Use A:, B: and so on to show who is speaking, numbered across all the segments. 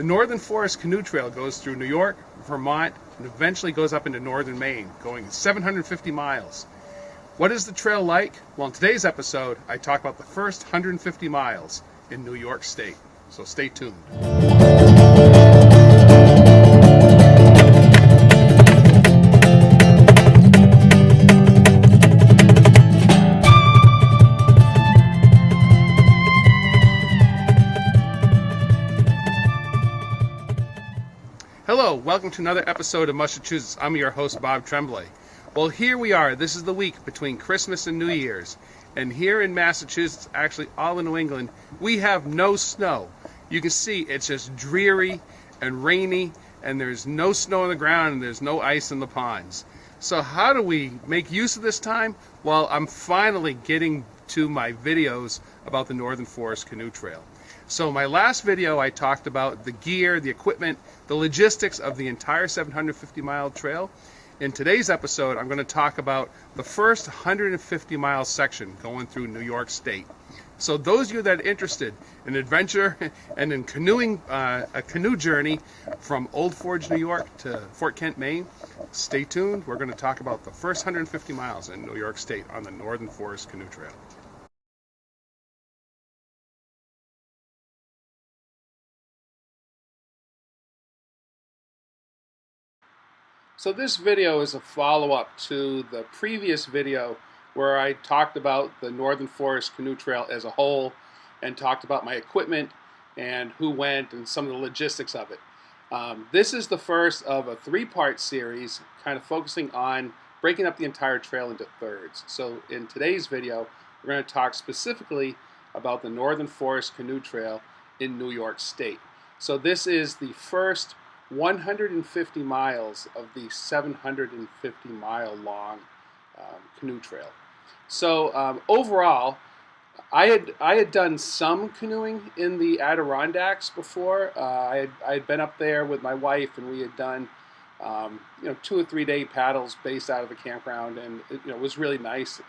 A: The Northern Forest Canoe Trail goes through New York, Vermont, and eventually goes up into northern Maine, going 750 miles. What is the trail like? Well, in today's episode, I talk about the first 150 miles in New York State. So stay tuned. Hello, welcome to another episode of Massachusetts. I'm your host, Bob Tremblay. Well, here we are. This is the week between Christmas and New Year's. And here in Massachusetts, actually all in New England, we have no snow. You can see it's just dreary and rainy, and there's no snow on the ground, and there's no ice in the ponds. So how do we make use of this time? Well, I'm finally getting to my videos about the Northern Forest Canoe Trail. So my last video, I talked about the gear, the equipment, the logistics of the entire 750-mile trail. In today's episode, I'm going to talk about the first 150-mile section going through New York State. So those of you that are interested in adventure and in canoeing, a canoe journey from Old Forge, New York to Fort Kent, Maine, stay tuned. We're going to talk about the first 150 miles in New York State on the Northern Forest Canoe Trail. So this video is a follow-up to the previous video where I talked about the Northern Forest Canoe Trail as a whole and talked about my equipment and who went and some of the logistics of it. This is the first of a three-part series kind of focusing on breaking up the entire trail into thirds. So in today's video, we're going to talk specifically about the Northern Forest Canoe Trail in New York State. So this is the first 150 miles of the 750-mile long canoe trail. So overall, I had done some canoeing in the Adirondacks before. I had been up there with my wife, and we had done 2 or 3 day paddles based out of a campground, and it was really nice.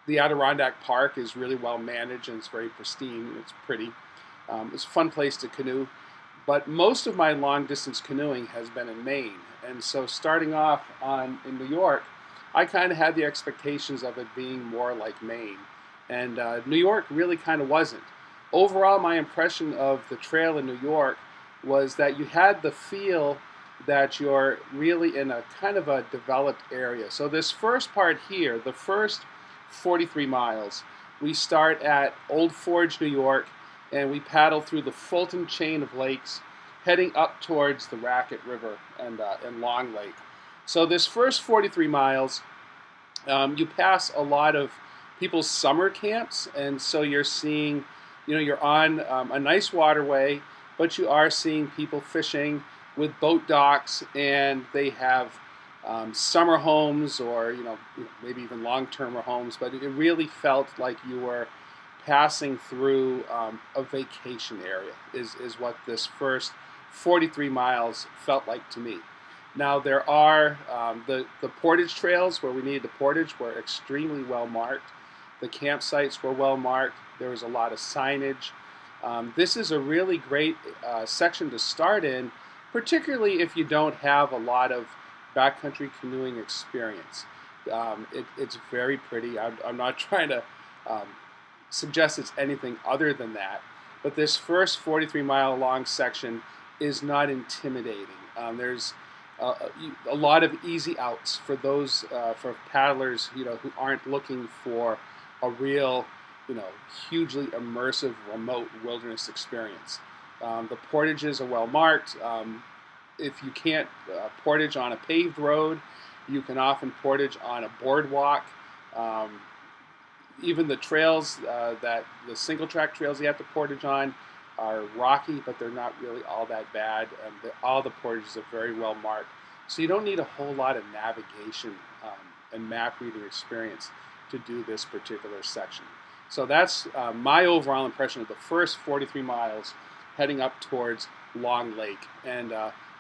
A: The Adirondack Park is really well managed, and it's very pristine. It's pretty. It's a fun place to canoe. But most of my long-distance canoeing has been in Maine, and so starting off in New York, I kind of had the expectations of it being more like Maine, and New York really kind of wasn't. Overall, my impression of the trail in New York was that you had the feel that you're really in a kind of a developed area. So this first part here, the first 43 miles, we start at Old Forge, New York, and we paddle through the Fulton chain of lakes, heading up towards the Racket River and Long Lake. So this first 43 miles, you pass a lot of people's summer camps, and so you're seeing, you're on a nice waterway, but you are seeing people fishing with boat docks, and they have summer homes or maybe even long-term homes, but it really felt like you were passing through a vacation area is what this first 43 miles felt like to me. Now there are the portage trails where we needed the portage were extremely well marked. The campsites were well marked. There was a lot of signage. This is a really great section to start in, particularly if you don't have a lot of backcountry canoeing experience. It's very pretty. I'm not trying to suggest it's anything other than that, but this first 43-mile long section is not intimidating. There's a lot of easy outs for those for paddlers who aren't looking for a real hugely immersive remote wilderness experience. The portages are well marked. If you can't portage on a paved road, you can often portage on a boardwalk. Even the trails, the single track trails you have to portage on are rocky, but they're not really all that bad. All the portages are very well marked. So you don't need a whole lot of navigation and map reading experience to do this particular section. So that's my overall impression of the first 43 miles heading up towards Long Lake. And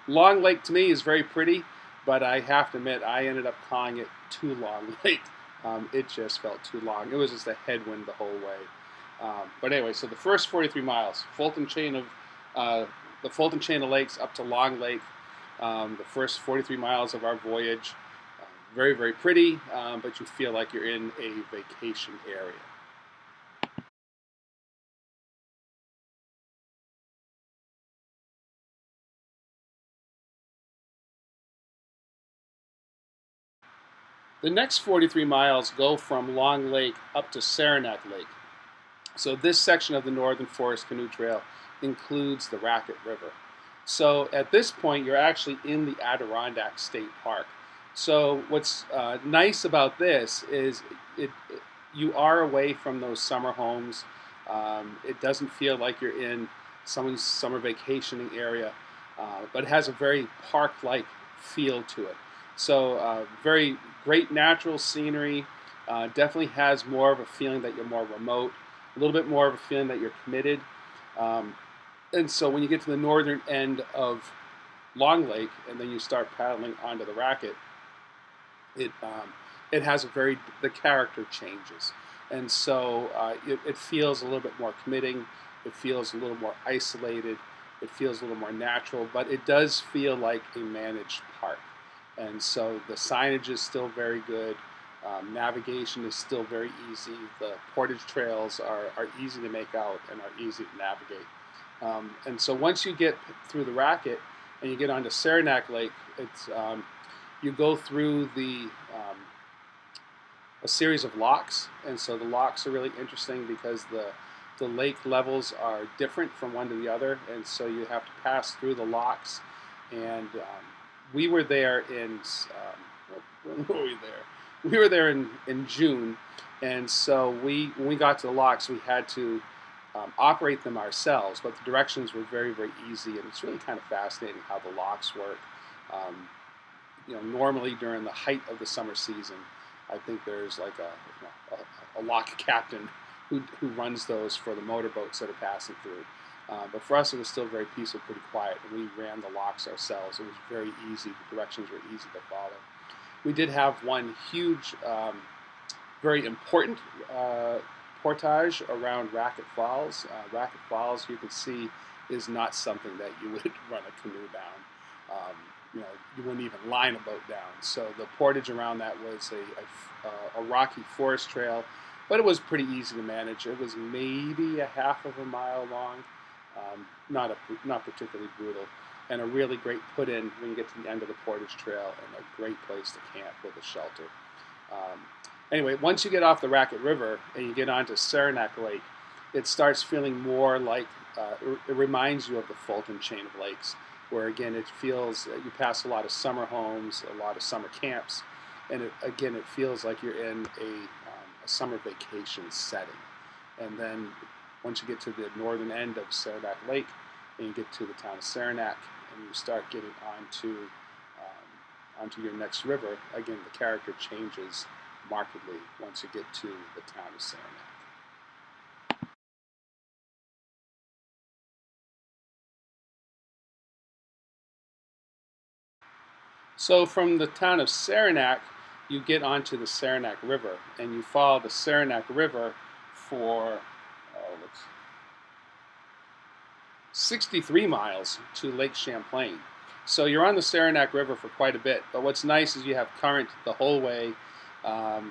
A: Long Lake to me is very pretty, but I have to admit I ended up calling it Too Long Lake. It just felt too long. It was just a headwind the whole way. But anyway, so the first 43 miles, Fulton chain uh, the Fulton chain of lakes up to Long Lake, the first 43 miles of our voyage. Very, very pretty, but you feel like you're in a vacation area. The next 43 miles go from Long Lake up to Saranac Lake. So this section of the Northern Forest Canoe Trail includes the Racket River. So at this point, you're actually in the Adirondack State Park. So what's nice about this is you are away from those summer homes. It doesn't feel like you're in someone's summer vacationing area, but it has a very park-like feel to it. So very great natural scenery. Definitely has more of a feeling that you're more remote, a little bit more of a feeling that you're committed. And so when you get to the northern end of Long Lake and then you start paddling onto the Racket, it has the character changes. And so it feels a little bit more committing. It feels a little more isolated. It feels a little more natural, but it does feel like a managed park. And so the signage is still very good. Navigation is still very easy. The portage trails are easy to make out and are easy to navigate. And so once you get through the Racket and you get onto Saranac Lake, you go through a series of locks. And so the locks are really interesting because the lake levels are different from one to the other. And so you have to pass through the locks. And we were there in, when were we there? We were there in June, and so when we got to the locks, we had to operate them ourselves, but the directions were very, very easy, and it's really kind of fascinating how the locks work. Normally during the height of the summer season, I think there's like a lock captain who runs those for the motorboats that are passing through. But for us, it was still very peaceful, pretty quiet, and we ran the locks ourselves. It was very easy. The directions were easy to follow. We did have one huge, very important portage around Racket Falls. Racket Falls, you can see, is not something that you would run a canoe down. You wouldn't even line a boat down. So the portage around that was a rocky forest trail, but it was pretty easy to manage. It was maybe a half of a mile long, not particularly brutal, and a really great put-in when you get to the end of the portage trail, and a great place to camp with a shelter. Anyway, once you get off the Racket River and you get onto Saranac Lake, it starts feeling more like, it reminds you of the Fulton chain of lakes, where again it feels, you pass a lot of summer homes, a lot of summer camps, and it feels like you're in a summer vacation setting. And then once you get to the northern end of Saranac Lake and you get to the town of Saranac and you start getting onto your next river, again the character changes markedly once you get to the town of Saranac. So from the town of Saranac, you get onto the Saranac River, and you follow the Saranac River for 63 miles to Lake Champlain. So you're on the Saranac River for quite a bit, but what's nice is you have current the whole way,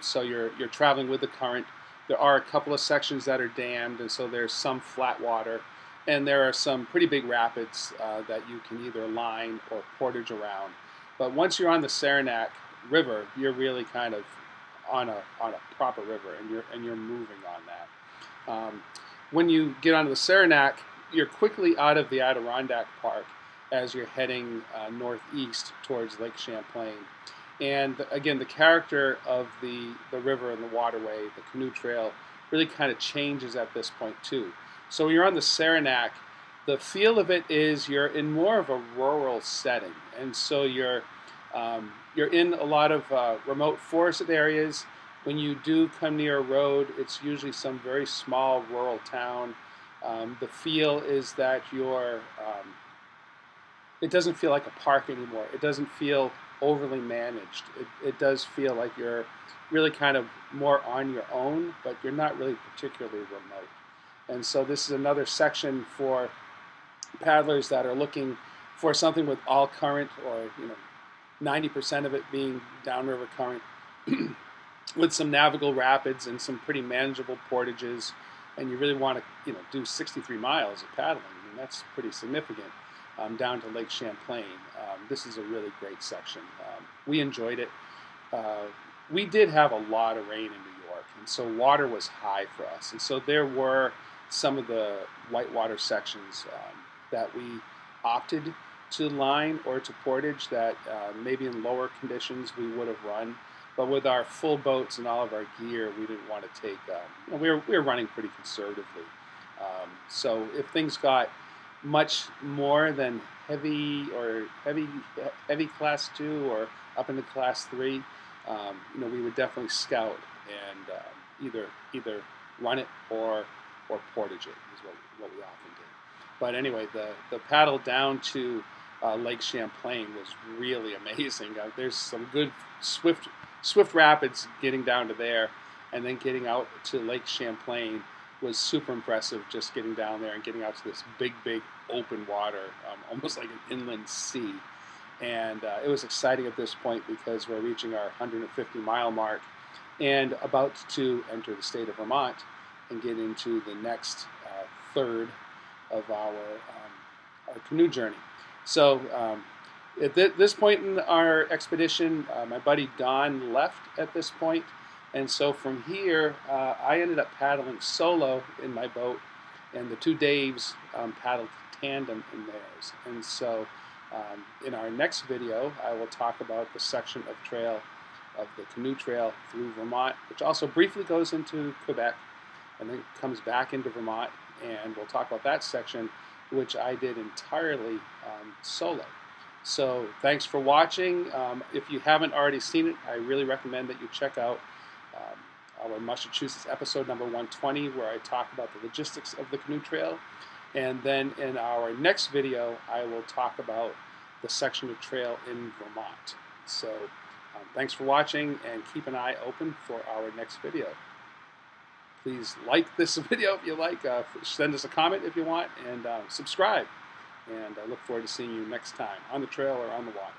A: so you're traveling with the current. There are a couple of sections that are dammed, and so there's some flat water, and there are some pretty big rapids that you can either line or portage around. But once you're on the Saranac River, you're really kind of on a proper river, and you're moving on that. When you get onto the Saranac, you're quickly out of the Adirondack Park as you're heading northeast towards Lake Champlain. And again, the character of the river and the waterway, the canoe trail, really kind of changes at this point too. So when you're on the Saranac, the feel of it is you're in more of a rural setting, and so you're in a lot of remote forested areas. When you do come near a road, it's usually some very small rural town. The feel is that it doesn't feel like a park anymore. It doesn't feel overly managed. It does feel like you're really kind of more on your own, but you're not really particularly remote. And so this is another section for paddlers that are looking for something with all current, or 90% of it being downriver current, with some navigable rapids and some pretty manageable portages, and you really want to do 63 miles of paddling. I mean, that's pretty significant, down to Lake Champlain. This is a really great section. We enjoyed it. We did have a lot of rain in New York, and so water was high for us, and so there were some of the whitewater sections that we opted to line or to portage that maybe in lower conditions we would have run. But with our full boats and all of our gear, we didn't want to take. We were running pretty conservatively. So if things got much more than heavy class 2 or up into class 3, we would definitely scout and either run it or portage it is what we often did. But anyway, the paddle down to Lake Champlain was really amazing. There's some good swift rapids getting down to there, and then getting out to Lake Champlain was super impressive. Just getting down there and getting out to this big open water, almost like an inland sea. And it was exciting at this point because we're reaching our 150-mile mark and about to enter the state of Vermont and get into the next third of our canoe journey. So at this point in our expedition, my buddy Don left at this point, and so from here I ended up paddling solo in my boat, and the two Daves paddled tandem in theirs. And so in our next video, I will talk about the section of the canoe trail through Vermont, which also briefly goes into Quebec and then comes back into Vermont, and we'll talk about that section, which I did entirely solo. So thanks for watching. If you haven't already seen it, I really recommend that you check out our Massachusetts episode number 120, where I talk about the logistics of the canoe trail. And then in our next video, I will talk about the section of trail in Vermont. So thanks for watching, and keep an eye open for our next video. Please like this video if you like, send us a comment if you want, and subscribe. And I look forward to seeing you next time on the trail or on the water.